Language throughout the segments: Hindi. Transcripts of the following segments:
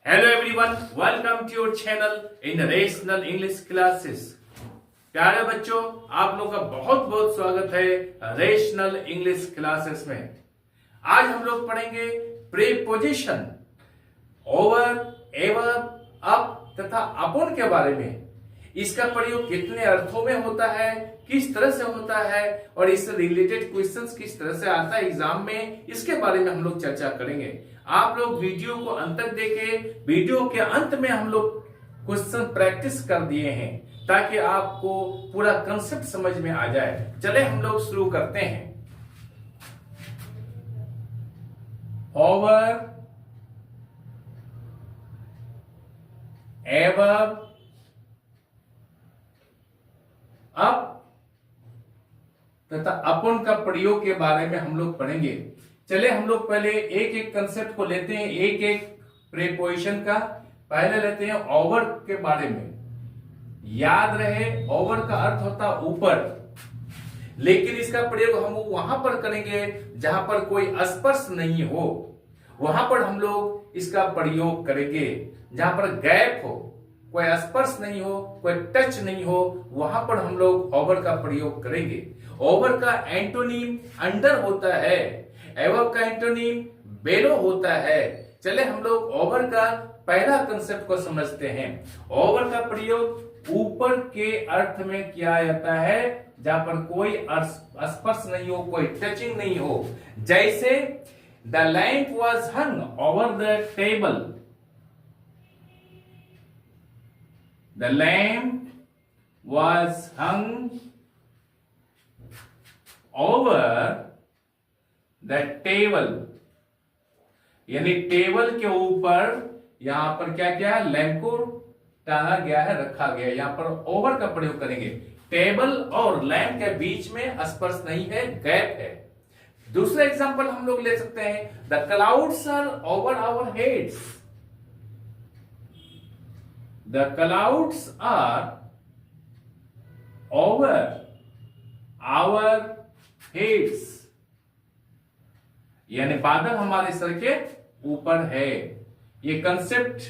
Hello everyone, welcome to your channel in rational English classes. प्यारे बच्चों, आप लोगों का बहुत बहुत स्वागत है रेशनल इंग्लिश क्लासेस में। आज हम लोग पढ़ेंगे प्रीपोजिशन, ओवर, एवर, अप तथा अपॉन के बारे में। इसका प्रयोग कितने अर्थों में होता है, किस तरह से होता है और इससे रिलेटेड क्वेश्चंस किस तरह से आता है एग्जाम में, इसके बारे में हम लोग चर्चा करेंगे। आप लोग वीडियो को अंत तक देखें। वीडियो के अंत में हम लोग क्वेश्चन प्रैक्टिस कर दिए हैं ताकि आपको पूरा कंसेप्ट समझ में आ जाए। चले हम लोग शुरू करते हैं। ओवर, एवर, अप तथा अपॉन का प्रयोग के बारे में हम लोग पढ़ेंगे। चले हम लोग पहले एक एक कंसेप्ट को लेते हैं, एक एक प्रीपोजिशन का। पहले लेते हैं ओवर के बारे में। याद रहे, ओवर का अर्थ होता ऊपर, लेकिन इसका प्रयोग हम वहां पर करेंगे जहां पर कोई स्पर्श नहीं हो। वहां पर हम लोग इसका प्रयोग करेंगे। जहां पर गैप हो, कोई स्पर्श नहीं हो, कोई टच नहीं हो, वहां पर हम लोग ओवर का प्रयोग करेंगे। ओवर का एंटोनिम अंडर होता है, एवर का एंटोनिम बेलो होता है। चले हम लोग ओवर का पहला कंसेप्ट को समझते हैं। ओवर का प्रयोग ऊपर के अर्थ में किया जाता है जहां पर कोई स्पर्श नहीं हो, कोई टचिंग नहीं हो। जैसे the lamp was hung over the table. The lamp was hung over the table। यानी टेबल के ऊपर यहां पर क्या क्या है, लैंप को टांगा गया है, रखा गया है। यहां पर ओवर का प्रयोग करेंगे। टेबल और लैंप के बीच में स्पर्श नहीं है, गैप है। दूसरा एग्जांपल हम लोग ले सकते हैं, the clouds are over our heads. The clouds are over our heads। यानी बादल हमारे सर के ऊपर है। ये कंसेप्ट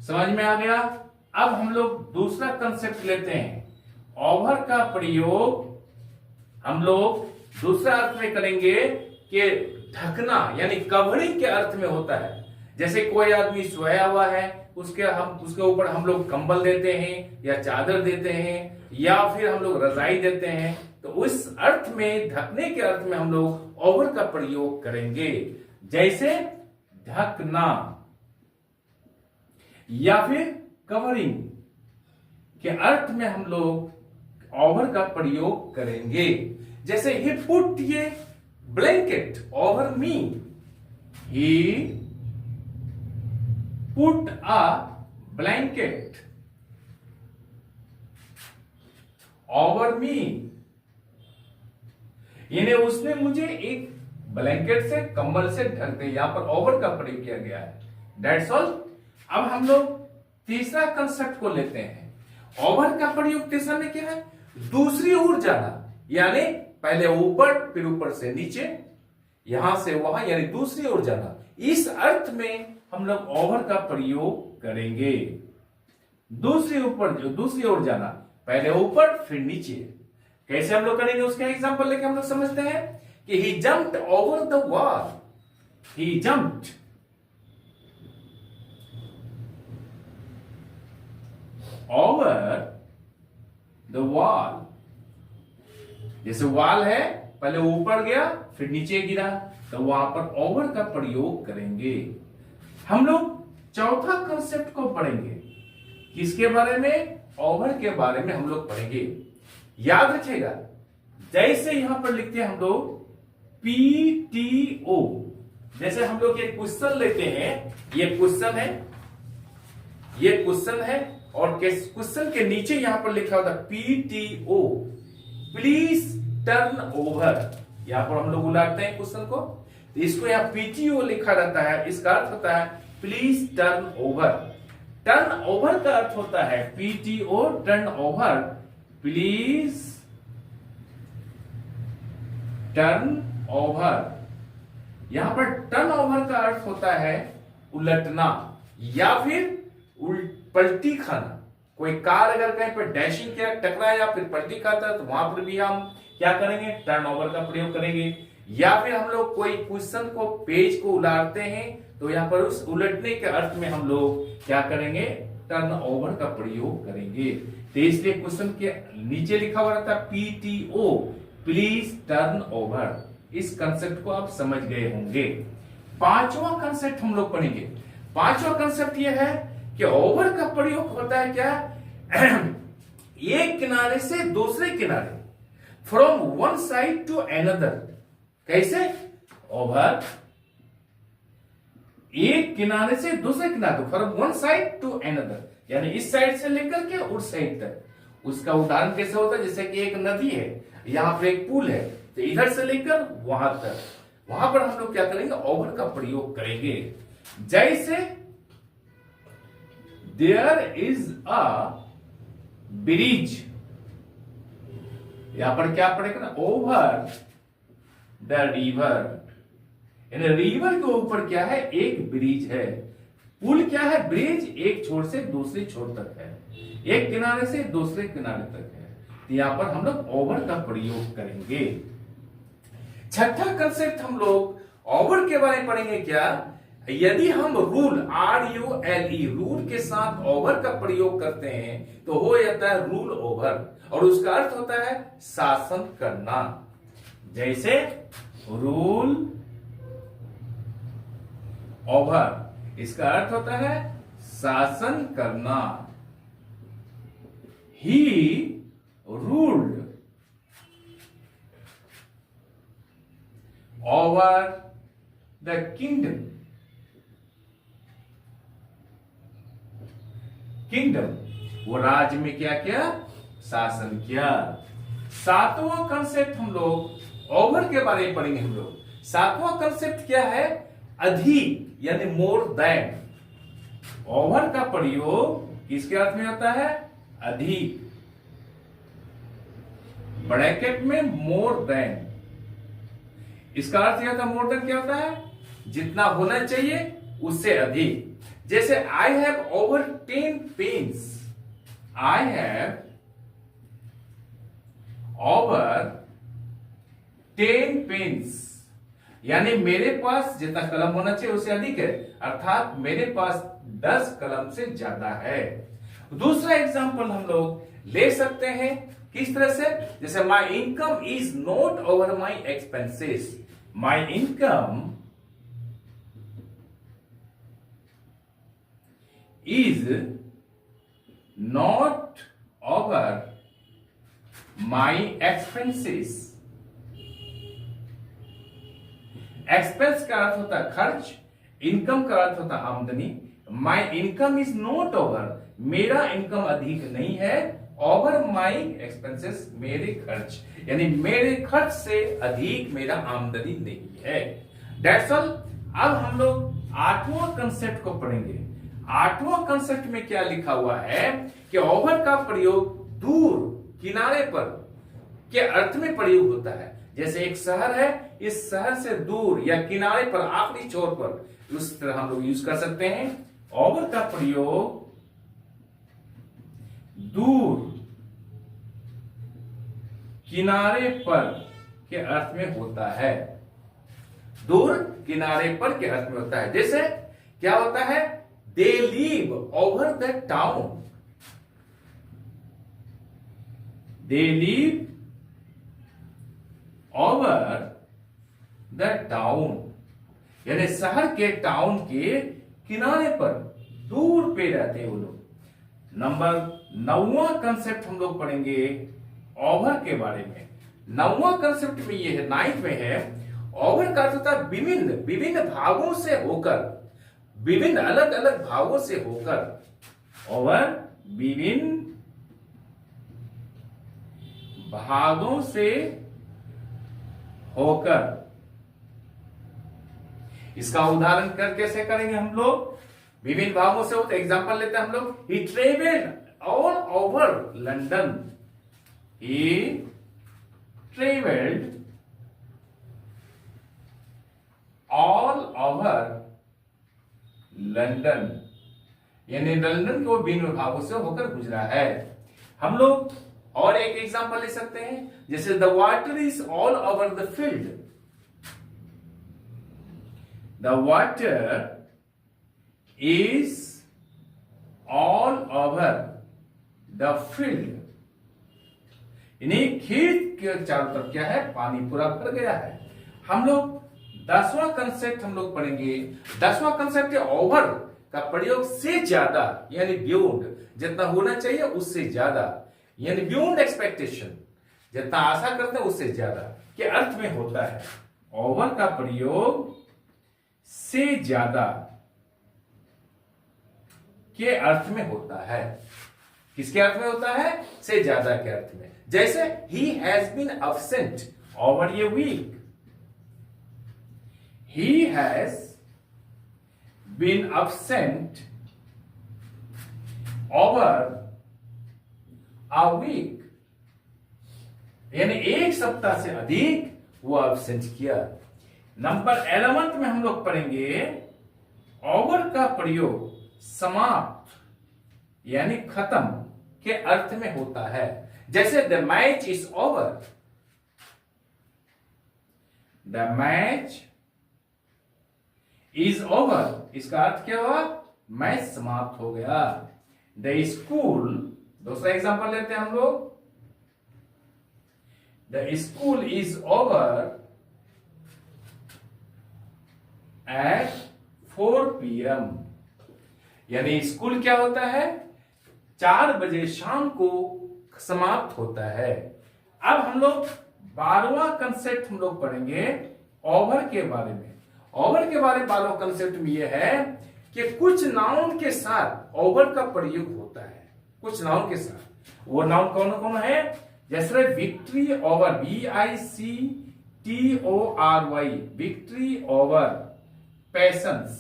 समझ में आ गया। अब हम लोग दूसरा कंसेप्ट लेते हैं। ओवर का प्रयोग हम लोग दूसरा अर्थ में करेंगे कि ढकना, यानी कवरिंग के अर्थ में होता है। जैसे कोई आदमी सोया हुआ है, उसके ऊपर हम लोग कंबल देते हैं या चादर देते हैं या फिर हम लोग रजाई देते हैं, तो उस अर्थ में, ढकने के अर्थ में हम लोग ओवर का प्रयोग करेंगे। जैसे ढकना या फिर कवरिंग के अर्थ में हम लोग ओवर का प्रयोग करेंगे। जैसे ही पुट ये blanket over me. He put a blanket over me। यानी उसने मुझे एक ब्लैंकेट से, कंबल से ढक दिया। यहां पर ओवर का प्रयोग किया गया है। That's all. अब हम लोग तीसरा कंसेप्ट को लेते हैं। ओवर का प्रयोग तीसरा में क्या है, दूसरी ओर जाना। यानी पहले ऊपर, फिर ऊपर से नीचे, यहां से वहां, यानी दूसरी ओर जाना। इस अर्थ में हम लोग ओवर का प्रयोग करेंगे। दूसरी ओर जाना, पहले ऊपर फिर नीचे। कैसे हम लोग करेंगे, उसका एग्जांपल लेके हम लोग समझते हैं कि he jumped over the wall. He jumped over the wall. जैसे वॉल है, पहले ऊपर गया फिर नीचे गिरा, तो वहां पर ओवर का प्रयोग करेंगे। हम लोग चौथा कंसेप्ट को पढ़ेंगे। किसके बारे में, ओवर के बारे में हम लोग पढ़ेंगे। याद रखिएगा, जैसे यहां पर लिखते हैं हम लोग PTO। जैसे हम लोग एक क्वेश्चन लेते हैं, ये क्वेश्चन है, ये क्वेश्चन है और क्वेश्चन के नीचे यहां पर लिखा होता है PTO, प्लीज टर्न ओवर। यहां पर हम लोग उलाटते हैं क्वेश्चन को, इसको यहां PTO लिखा रहता है। इसका अर्थ होता है please turn over. Turn over का अर्थ होता है PTO, turn over, please turn over. यहां पर टर्न ओवर का अर्थ होता है उलटना। या फिर पलटी खाना, कोई कार अगर कहीं पर डैशिंग किया, टकराया या फिर पलटी खाता है तो वहां पर भी हम क्या करेंगे, टर्नओवर का प्रयोग करेंगे। या फिर हम लोग कोई क्वेश्चन को, पेज को उलाटते हैं तो यहाँ पर उस उलटने के अर्थ में हम लोग क्या करेंगे, टर्नओवर का प्रयोग करेंगे। तो इसलिए क्वेश्चन के नीचे लिखा हुआ रहता है PTO, प्लीज टर्न ओवर। इस कंसेप्ट को आप समझ गए होंगे। पांचवा कंसेप्ट हम लोग पढ़ेंगे। पांचवा कंसेप्ट यह है कि ओवर का प्रयोग होता है क्या, एक किनारे से दूसरे किनारे, from one side to another. कैसे, ओवर एक किनारे से दूसरे किनारे, from one side to another, यानी इस साइड से लेकर के उस साइड तक। उसका उदाहरण कैसे होता है, जैसे कि एक नदी है, यहां पर एक पुल है, तो इधर से लेकर वहां तक, वहां पर हम लोग क्या करेंगे, ओवर का प्रयोग करेंगे। जैसे देयर इज अ ब्रिज, यहां पर क्या पड़ेगा ना, ओवर द रिवर। यानी रिवर के ऊपर क्या है, एक ब्रिज है। पुल क्या है, ब्रिज एक छोर से दूसरे छोर तक है, एक किनारे से दूसरे किनारे तक है। तो यहां पर हम लोग ओवर का प्रयोग करेंगे। छठा कंसेप्ट हम लोग ओवर के बारे में पढ़ेंगे क्या, यदि हम रूल, RULE, रूल के साथ ओवर का प्रयोग करते हैं तो हो जाता है रूल ओवर, और उसका अर्थ होता है शासन करना। जैसे रूल ओवर, इसका अर्थ होता है शासन करना। He ruled over the kingdom. Kingdom, वो राज्य में क्या किया, शासन किया। सातवां कंसेप्ट हम लोग ओवर के बारे में पढ़ेंगे हम लोग। सातवां कंसेप्ट क्या है, अधिक, यानी मोर देन। ओवर का प्रयोग किसके अर्थ में होता है, अधिक, ब्रैकेट में मोर देन। इसका अर्थ क्या होता है, मोर देन क्या होता है, जितना होना चाहिए उससे अधिक। जैसे I have over 10 pens, I have over 10 pens, यानी मेरे पास जितना कलम होना चाहिए उससे अधिक है, अर्थात मेरे पास 10 कलम से ज्यादा है। दूसरा एग्जांपल हम लोग ले सकते हैं किस तरह से, जैसे my income is not over my expenses. My income is not over my expenses. Expense का अर्थ होता है खर्च, इनकम का अर्थ होता है आमदनी। My income is not over, मेरा इनकम अधिक नहीं है, ओवर माई एक्सपेंसेस, मेरे खर्च, यानी मेरे खर्च से अधिक मेरा आमदनी नहीं है। That's all. अब हम लोग आठवां कंसेप्ट को पढ़ेंगे। आठवां कंसेप्ट में क्या लिखा हुआ है कि ओवर का प्रयोग दूर, किनारे पर के अर्थ में प्रयोग होता है। जैसे एक शहर है, इस शहर से दूर या किनारे पर, आखिरी छोर पर, उस तरह हम लोग यूज कर सकते हैं। ओवर का प्रयोग दूर, किनारे पर के अर्थ में होता है। दूर, किनारे पर के अर्थ में होता है। जैसे क्या होता है, they leave over the town, they leave over the town, यानी शहर के, टाउन के किनारे पर, दूर पे रहते हैं वो लोग। नंबर 9वां कंसेप्ट हम लोग पढ़ेंगे ओवर के बारे में। 9वां कंसेप्ट में ये है, 9th में है, ओवर का अर्थ होता है विभिन्न, विभिन्न भागों से होकर, विभिन्न अलग अलग भागों से होकर। ओवर विभिन्न भागों से होकर। इसका उदाहरण कर कैसे करेंगे हम लोग, विभिन्न भागों से होते। एग्जांपल लेते हैं हम लोग, ही ट्रेवल्ड ऑल ओवर लंदन, ही ट्रेवल्ड ऑल ओवर लंदन। यानी लंदन के वो भिन्न विभागों से होकर गुजरा है। हम लोग और एक एग्जांपल ले सकते हैं, जैसे the water is all over the field. The water is all over the field, यानी खेत के चारों तरफ क्या है, पानी पूरा भर गया है। हम लोग 10वां कंसेप्ट हम लोग पढ़ेंगे। 10वां कंसेप्ट है ओवर का प्रयोग से ज्यादा, यानी बियॉन्ड, जितना होना चाहिए उससे ज्यादा, यानी बियॉन्ड एक्सपेक्टेशन, जितना आशा करते हैं उससे ज्यादा के अर्थ में होता है। ओवर का प्रयोग से ज्यादा के अर्थ में होता है। किसके अर्थ में होता है? से ज्यादा के अर्थ में। जैसे he has been absent over a week, he has been absent over a week, यानी एक सप्ताह से अधिक वो एब्सेंट किया। नंबर 11 में हम लोग पढ़ेंगे ओवर का प्रयोग समाप्त यानी खत्म के अर्थ में होता है। जैसे the match is over, the match is over, इसका अर्थ क्या हुआ? मैच समाप्त हो गया। द स्कूल, दूसरा एग्जांपल लेते हैं हम लोग, the school is over at 4 PM, यानी स्कूल क्या होता है? 4 बजे शाम को समाप्त होता है। अब हम लोग 12वां कंसेप्ट हम लोग पढ़ेंगे ओवर के बारे में। ओवर के बारे में 12वां कंसेप्ट में यह है कि कुछ नाउन के साथ ओवर का प्रयोग होता है। कुछ नाउन के साथ, वो नाउन कौन कौन है? जैसे victory over, VICTORY, victory over, patience,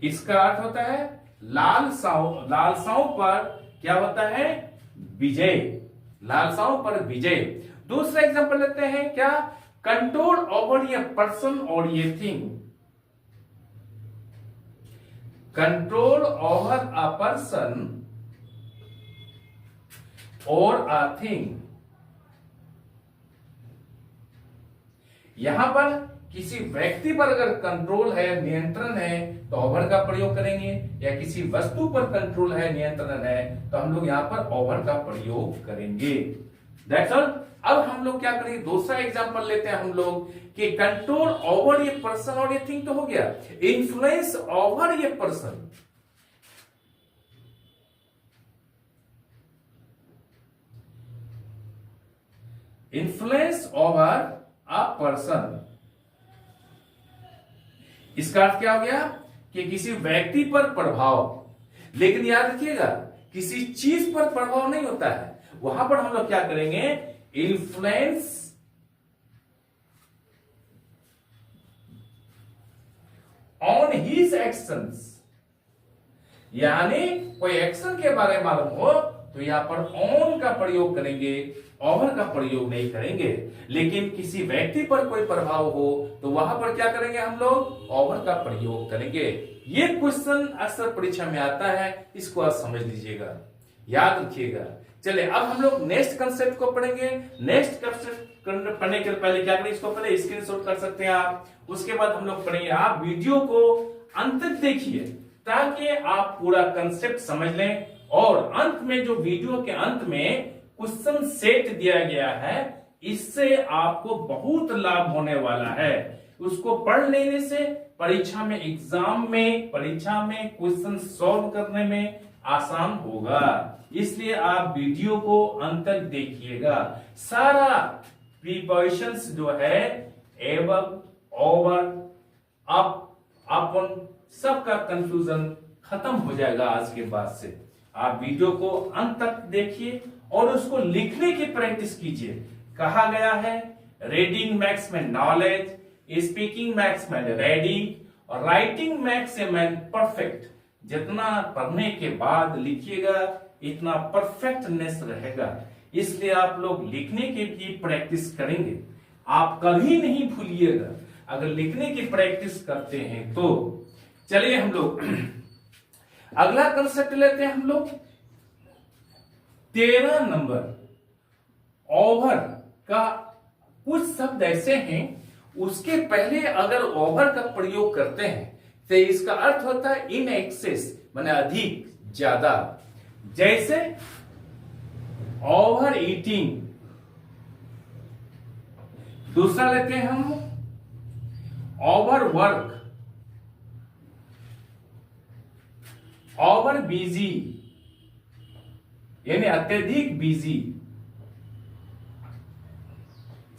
इसका अर्थ होता है लालसाओं पर क्या होता है? विजय, लालसाओं पर विजय। दूसरा एग्जांपल लेते हैं क्या? कंट्रोल ओवर ए पर्सन और a thing, control over a person और अ थिंग। यहां पर किसी व्यक्ति पर अगर कंट्रोल है, नियंत्रण है, तो ओवर का प्रयोग करेंगे, या किसी वस्तु पर कंट्रोल है, नियंत्रण है, तो हम लोग यहां पर ओवर का प्रयोग करेंगे। That's all. अब हम लोग क्या करेंगे? दूसरा एग्जांपल लेते हैं हम लोग कि कंट्रोल ओवर ये पर्सन और ये थिंग तो हो गया, इन्फ्लुएंस ओवर ये person, influence over a person, इसका अर्थ क्या हो गया? कि किसी व्यक्ति पर प्रभाव। लेकिन याद रखिएगा, किसी चीज पर प्रभाव नहीं होता है। वहां पर हम लोग क्या करेंगे? इन्फ्लुएंस ऑन हिज एक्शंस, यानी कोई एक्शन के बारे में मालूम हो तो यहां पर ऑन का प्रयोग करेंगे, ओवर का प्रयोग नहीं करेंगे। लेकिन किसी व्यक्ति पर कोई प्रभाव हो तो वहां पर क्या करेंगे? हम लोग ओवर का प्रयोग करेंगे। ये क्वेश्चन अक्सर परीक्षा में आता है, इसको आप समझ लीजिएगा, याद रखिएगा। चलिए अब हम लोग नेक्स्ट कंसेप्ट को पढ़ेंगे। नेक्स्ट कंसेप्ट पढ़ने के पहले क्या करें? इसको पहले स्क्रीनशॉट कर सकते हैं आप। उसके बाद हम लोग पढ़ेंगे। आप वीडियो को अंत तक देखिए ताकि आप पूरा कंसेप्ट समझ लें, और अंत में जो वीडियो के अंत में क्वेश्चन सेट दिया गया है, इससे आपको बहुत लाभ होने वाला है। उसको पढ़ लेने से परीक्षा में, एग्जाम में, परीक्षा में क्वेश्चन सॉल्व करने में आसान होगा। इसलिए आप वीडियो को अंत तक देखिएगा। सारा प्रीपोजिशंस जो है, एबव, ओवर, अप, अपन, सबका कंफ्यूजन खत्म हो जाएगा आज के बाद से। आप वीडियो को अंत तक देखिए और उसको लिखने की प्रैक्टिस कीजिए। कहा गया है रीडिंग मैक्स में नॉलेज, स्पीकिंग मैक्स में रीडिंग, और राइटिंग मैक्स में परफेक्ट। जितना पढ़ने के बाद लिखिएगा इतना परफेक्टनेस रहेगा। इसलिए आप लोग लिखने की भी प्रैक्टिस करेंगे। आप कभी नहीं भूलिएगा अगर लिखने की प्रैक्टिस करते हैं तो। चलिए हम लोग अगला कंसेप्ट लेते हैं हम लोग 13 नंबर। ओवर का कुछ शब्द ऐसे हैं उसके पहले अगर ओवर का प्रयोग करते हैं तो इसका अर्थ होता है इन एक्सेस, माने अधिक, ज्यादा। जैसे ओवर ईटिंग। दूसरा लेते हैं हम ओवर वर्क, ओवर बिजी यानी अत्यधिक बिजी,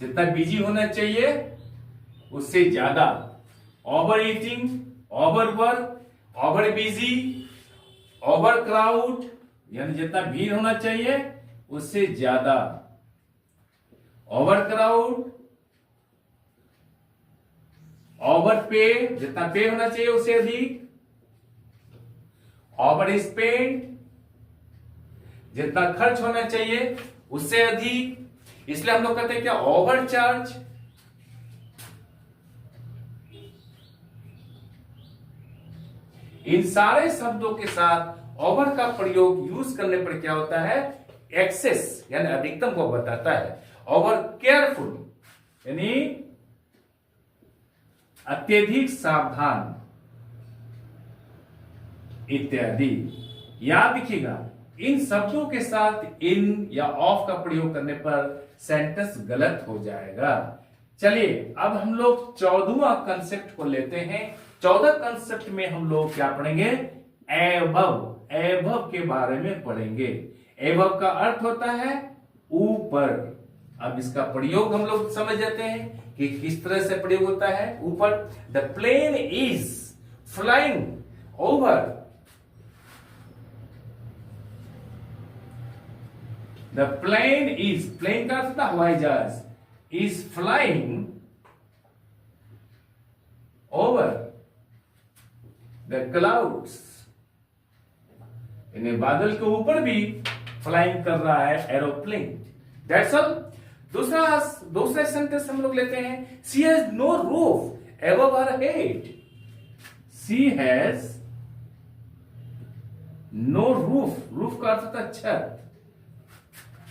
जितना बिजी होना चाहिए उससे ज्यादा। Over eating, over work, over busy, over crowd यानी जितना भीड़ होना चाहिए उससे ज्यादा। ओवर क्राउड, ओवर पे, जितना पे होना चाहिए उससे अधिक। ओवर स्पेंड, जितना खर्च होना चाहिए उससे अधिक। इसलिए हम लोग कहते हैं क्या, ओवर चार्ज। इन सारे शब्दों के साथ ओवर का प्रयोग यूज करने पर क्या होता है, एक्सेस यानी अधिकतम को बताता है। ओवर केयरफुल यानी अत्यधिक सावधान इत्यादि। याद रखिएगा इन शब्दों के साथ इन या ऑफ का प्रयोग करने पर सेंटेंस गलत हो जाएगा। चलिए अब हम लोग 14वां कंसेप्ट को लेते हैं। 14 कंसेप्ट में हम लोग क्या पढ़ेंगे, एबव। एबव के बारे में पढ़ेंगे। एबव का अर्थ होता है ऊपर। अब इसका प्रयोग हम लोग समझ जाते हैं कि किस तरह से प्रयोग होता है। ऊपर, the plane is flying over, the plane is, plane का अर्थ था हवाई जहाज, is flying over the clouds, यानी बादल के ऊपर भी फ्लाइंग कर रहा है एरोप्लेन। That's all. दूसरा सेंटेंस हम लोग लेते हैं, she has no roof above her head. She has no roof, roof का अर्थ था छत,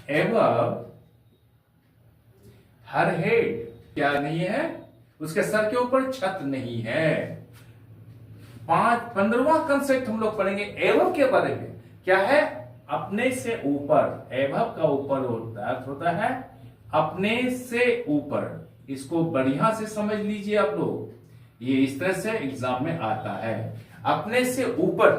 एबव हर हेड, क्या नहीं है, उसके सर के ऊपर छत नहीं है। 15वां कंसेप्ट हम लोग पढ़ेंगे एबव के बारे में। क्या है, अपने से ऊपर। एबव का ऊपर अर्थ होता है अपने से ऊपर। इसको बढ़िया से समझ लीजिए आप लोग, ये इस तरह से एग्जाम में आता है, अपने से ऊपर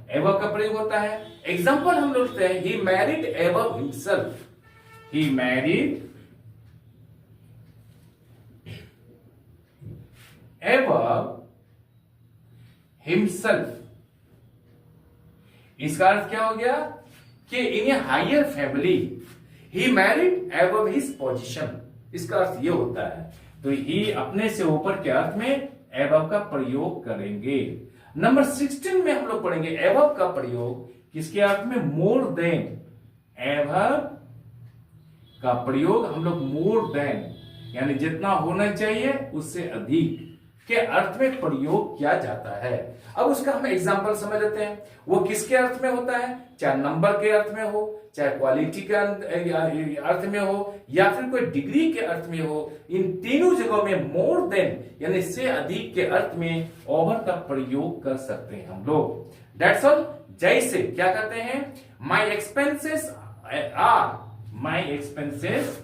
एबव का प्रयोग होता है। एग्जाम्पल हम लोग लेते हैं, he married above himself. He married above himself. इसका अर्थ क्या हो गया कि in a higher family he married above his position. इसका अर्थ ये होता है। तो ही अपने से ऊपर के अर्थ में एबव का प्रयोग करेंगे। नंबर 16 में हम लोग पढ़ेंगे एबव का प्रयोग किसके अर्थ में, मोर देन। एबव का प्रयोग हम लोग मोर देन यानी जितना होना चाहिए उससे अधिक के अर्थ में प्रयोग किया जाता है। अब उसका हम एग्जांपल समझ लेते हैं। वो किसके अर्थ में होता है, चाहे नंबर के अर्थ में हो, चाहे क्वालिटी के अर्थ में हो, या फिर कोई डिग्री के अर्थ में हो। इन तीनों जगहों में मोर देन यानी से अधिक के अर्थ में ओवर का प्रयोग कर सकते हैं हम लोग। That's all. जैसे क्या कहते हैं, my expenses are, my expenses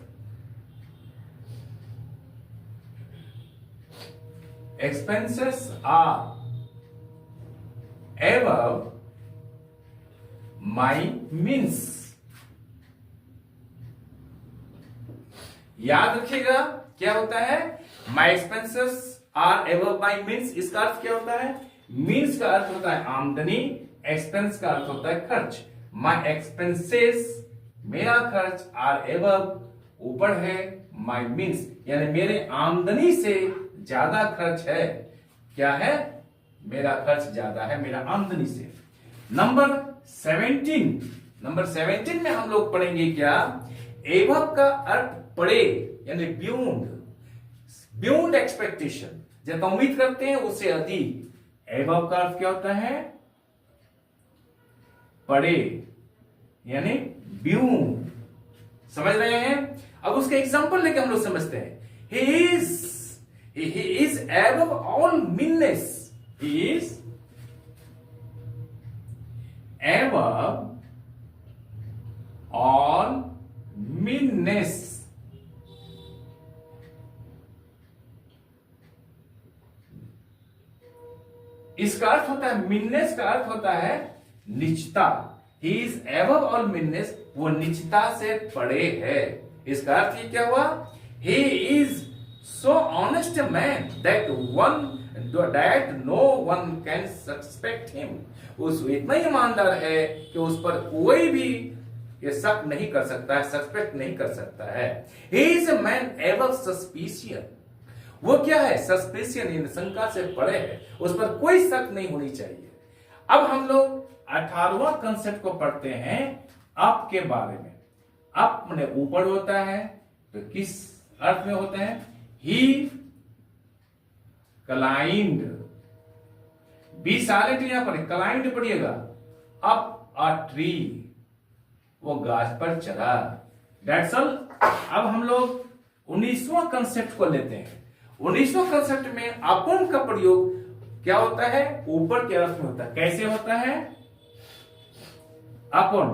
are above my means। याद रखिएगा क्या होता है, my expenses are above my means। इसका अर्थ क्या होता है, means का अर्थ होता है आमदनी, expense का अर्थ होता है खर्च। my expenses मेरा खर्च are above ऊपर है, my means यानी मेरे आमदनी से ज्यादा खर्च है। क्या है, मेरा खर्च ज्यादा है मेरा आमदनी से। नंबर 17 में हम लोग पढ़ेंगे क्या, एबव का अर्थ पड़े यानी बियॉन्ड एक्सपेक्टेशन, जितना उम्मीद करते हैं उससे अधिक। एबव का अर्थ क्या होता है, पड़े, यानी व्यू। समझ रहे हैं? अब उसके एग्जांपल लेके हम लोग समझते हैं। he is above all meanness. He is above all meanness. इसका अर्थ होता है, मीननेस का अर्थ होता है निचता। He is above all meanness, वो निचता से पड़े है। इसका अर्थ ये क्या हुआ? He is so honest man that no one can suspect him. उस इतना ईमानदार है कि उस पर कोई भी ये शक नहीं कर सकता है, सस्पेक्ट नहीं कर सकता है। He is a man above suspicion. वो क्या है? सस्पेंशन, शंका से पड़े है, उस पर कोई शक नहीं होनी चाहिए। अब हम लोग 18वां कंसेप्ट को पढ़ते हैं, अप के बारे में। अप माने ऊपर होता है, तो किस अर्थ में होता है? ही क्लाइंड, बी साइलेंट यहां पर, क्लाइंड पढ़िएगा। अप अ ट्री, वो गाछ पर चढ़ा। That's all. अब हम लोग 19वां कंसेप्ट को लेते हैं। 19वां कंसेप्ट में अपन का प्रयोग क्या होता है? ऊपर के अर्थ में होता है। कैसे होता है? अपन,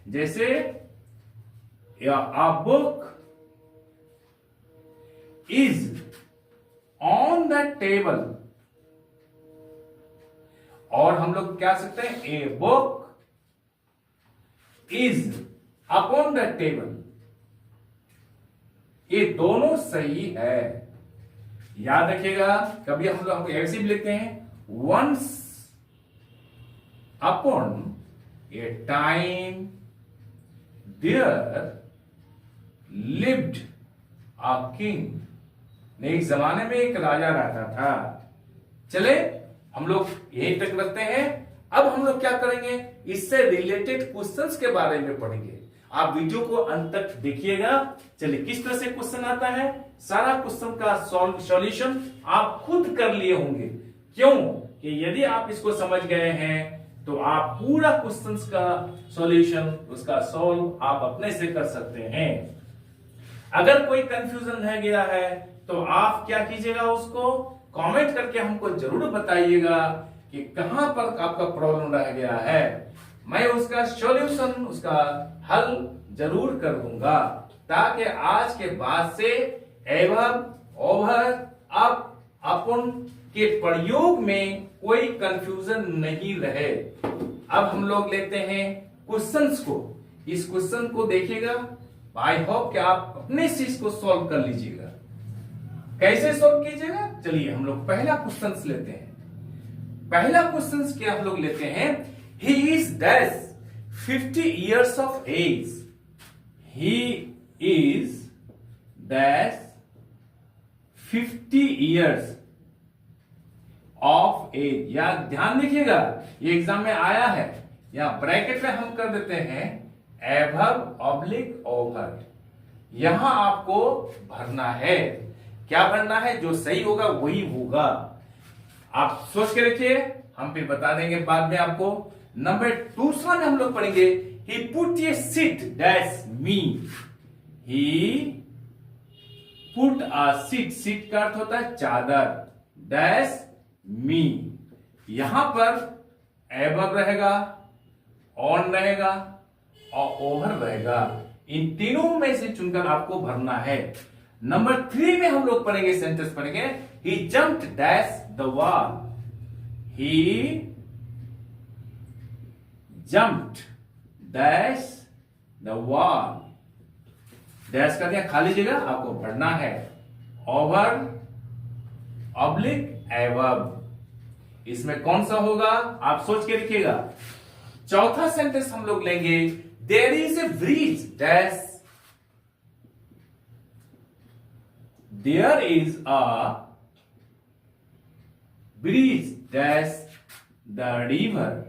जैसे a book is on the table, और हम लोग क्या सकते हैं? a book is upon the table। ये दोनों सही है। याद रखिएगा, कभी हम लोग ऐसे भी लिखते हैं, once upon a time there lived a king। एक जमाने में एक राजा रहता था। चले हम लोग यहीं तक रखते हैं। अब हम लोग क्या करेंगे? इससे रिलेटेड क्वेश्चंस के बारे में पढ़ेंगे। आप वीडियो को अंत तक देखिएगा। चलिए, किस तरह से क्वेश्चन आता है, सारा क्वेश्चन का सॉल्यूशन आप खुद कर लिए होंगे। क्यों? कि यदि आप इसको समझ गए हैं तो आप पूरा क्वेश्चंस का सॉल्यूशन, उसका सॉल्व आप अपने से कर सकते हैं। अगर कोई कंफ्यूजन रह गया है तो आप क्या कीजिएगा? उसको कमेंट करके हमको जरूर बताइएगा कि कहां पर आपका प्रॉब्लम रह गया है। मैं उसका सॉल्यूशन, उसका हल जरूर कर दूंगा, ताकि आज के बाद से एवं, ओवर, अप, अपन के प्रयोग में कोई कंफ्यूजन नहीं रहे। अब हम लोग लेते हैं क्वेश्चंस को। इस क्वेश्चन को देखिएगा, आई होप कि आप अपने से इसको सॉल्व कर लीजिएगा। कैसे सॉल्व कीजिएगा? चलिए हम लोग पहला क्वेश्चन लेते हैं। पहला क्वेश्चन क्या हम लोग लेते हैं? He is dash 50 years of age. He is dash 50 years of age। या ध्यान देखिएगा, ये एग्जाम में आया है। यहां ब्रैकेट में हम कर देते हैं एबव ऑब्लिक ओवर। यहां आपको भरना है। क्या भरना है? जो सही होगा वही होगा। आप सोच के रखिए, हम फिर बता देंगे बाद में आपको। नंबर दूसरा में हम लोग पढ़ेंगे, he put a seat dash me. He put a seat, seat का अर्थ होता है चादर, डैश मी। यहां पर एबव रहेगा, ऑन रहेगा और ओवर रहेगा। इन तीनों में से चुनकर आपको भरना है। नंबर 3 में हम लोग पढ़ेंगे, सेंटेंस पढ़ेंगे, he jumped dash the wall. He jumped dash the wall। Dash कर दिया, खाली जगह आपको भरना है। Over, oblique, above. इसमें कौन सा होगा आप सोच के लिखिएगा। चौथा सेंटेंस हम लोग लेंगे, there is a bridge dash. There is a bridge dash the river.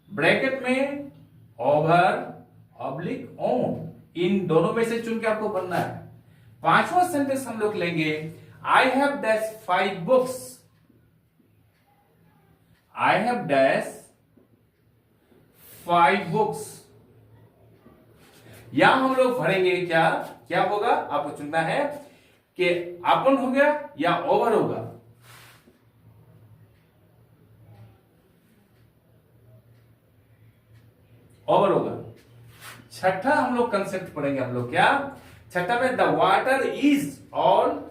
Bracket में ओवर, ऑब्लिक, ऑन, इन दोनों में से चुन के आपको बनना है। पांचवा सेंटेंस हम लोग लेंगे, I have dash 5 books. I have dash 5 books. यहां हम लोग भरेंगे क्या, क्या होगा आपको चुनना है कि अपन हो गया या ओवर होगा। ओवर होगा। छठा हम लोग कंसेप्ट पढ़ेंगे हम लोग क्या, छठा में the water is all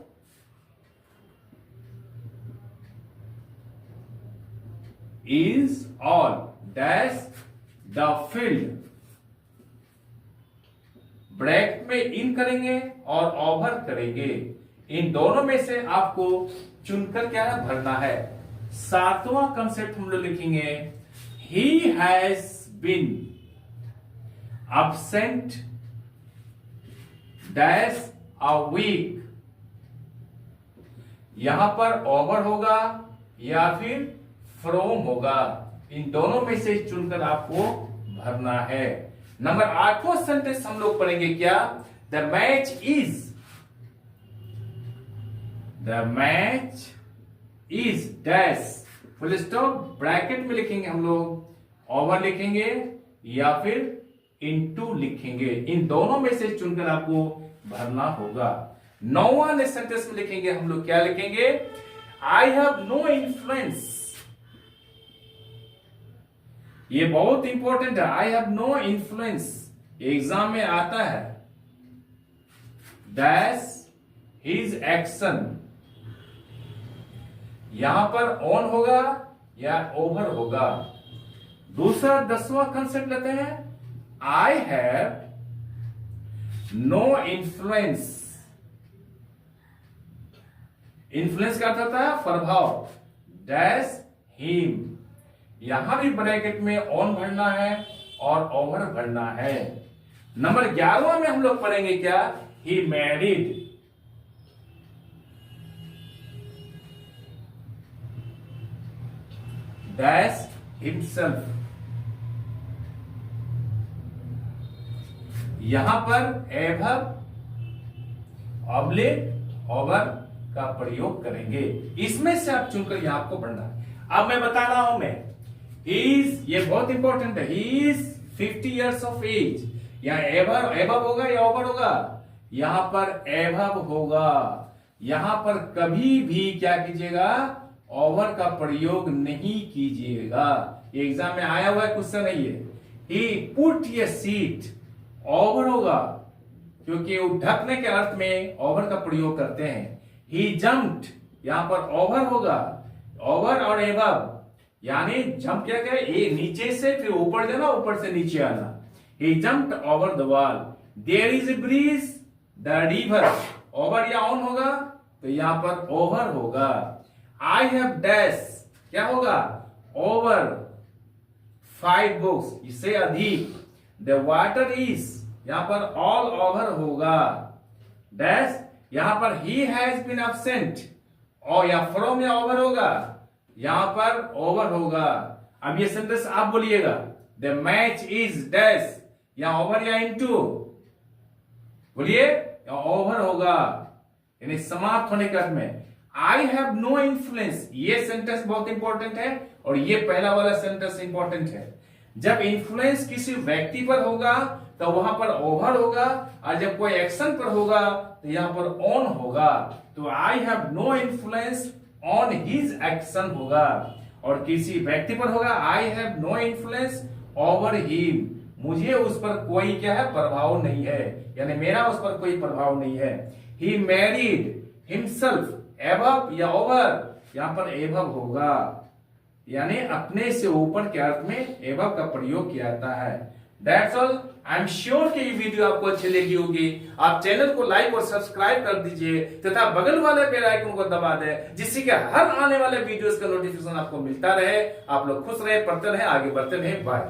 dash the field. Bracket में इन करेंगे और ओवर करेंगे, इन दोनों में से आपको चुनकर क्या भरना है। सातवां कंसेप्ट हम लोग लिखेंगे he has been absent dash a week. यहां पर ओवर होगा या फिर फ्रॉम होगा, इन दोनों में से चुनकर आपको भरना है। नंबर 8वां सेंटेंस हम लोग पढ़ेंगे क्या, the match is dash full stop, bracket में लिखेंगे हम लोग, ओवर लिखेंगे या फिर इनटू लिखेंगे, इन दोनों में से चुनकर आपको भरना होगा। 9वां सेंटेंस में लिखेंगे हम लोग क्या लिखेंगे, आई हैव नो इन्फ्लुएंस। ये बहुत इंपॉर्टेंट है, I have no influence, exam में आता है। डैश हिज एक्शन, यहां पर ऑन होगा या ओवर होगा। दूसरा 10वां कंसेप्ट लेते हैं, I have no influence. Influence का अर्थ होता है प्रभाव, डैश हिम, यहां भी ब्रैकेट में ऑन भरना है और ओवर भरना है। नंबर 11वां में हम लोग पढ़ेंगे क्या, ही मैरिड डैश हिमसेल्फ। यहां पर एभव ऑब्लिक ओवर का प्रयोग करेंगे, इसमें से आप चुनकर यहां आपको पढ़ना है। अब मैं बता रहा हूं, मैं इज, ये बहुत इंपॉर्टेंट है, he is 50 years of age, या एभव होगा या ओवर होगा, यहां पर एभव होगा। यहां पर कभी भी क्या कीजिएगा, ओवर का प्रयोग नहीं कीजिएगा, एग्जाम में आया हुआ क्वेश्चन है ये। ही पुट ए सीट, ओवर होगा क्योंकि वो ढकने के अर्थ में ओवर का प्रयोग करते हैं। ही जम्प्ड, यहां पर ओवर होगा, ओवर और एबव, यानी जंप क्या क्या, ये नीचे से फिर ऊपर जाना, ऊपर से नीचे आना। He jumped over the wall. There is a bridge the river, over या ऑन होगा तो यहां पर ओवर होगा। आई हैव डैश, क्या होगा, ओवर 5 बुक्स, इससे अधिक। द वाटर इज, यहां पर ऑल ओवर होगा, डैश, यहां पर ही हैज बीन एब्सेंट, और या फ्रॉम या ओवर होगा, यहां पर ओवर होगा। अब ये सेंटेंस आप बोलिएगा, द मैच इज डैश, या ओवर या इनटू, बोलिए, या ओवर होगा, यानी समाप्त होने के अर्थ में। आई हैव नो इन्फ्लुएंस, ये सेंटेंस बहुत इंपॉर्टेंट है और ये पहला वाला सेंटेंस इंपॉर्टेंट है। जब इन्फ्लुएंस किसी व्यक्ति पर होगा तो वहां पर ओवर होगा, और जब कोई एक्शन पर होगा तो यहां पर ऑन होगा। तो I have no influence on his action होगा, और किसी व्यक्ति पर होगा I have no influence over him, मुझे उस पर कोई क्या है, प्रभाव नहीं है, यानी मेरा उस पर कोई प्रभाव नहीं है। ही मैरिड हिमसेल्फ, एबव या ओवर, यहां पर एबव होगा, यानी अपने से ऊपर के अर्थ में एबव का प्रयोग किया जाता है। That's all. I am sure कि ये वीडियो आपको अच्छी लगी होगी। आप चैनल को लाइक और सब्सक्राइब कर दीजिए तथा बगल वाले बेल आइकन को दबा दें, जिससे कि हर आने वाले वीडियोस का नोटिफिकेशन आपको मिलता रहे। आप लोग खुश रहे, पढ़ते रहे, आगे बढ़ते रहे। बाय।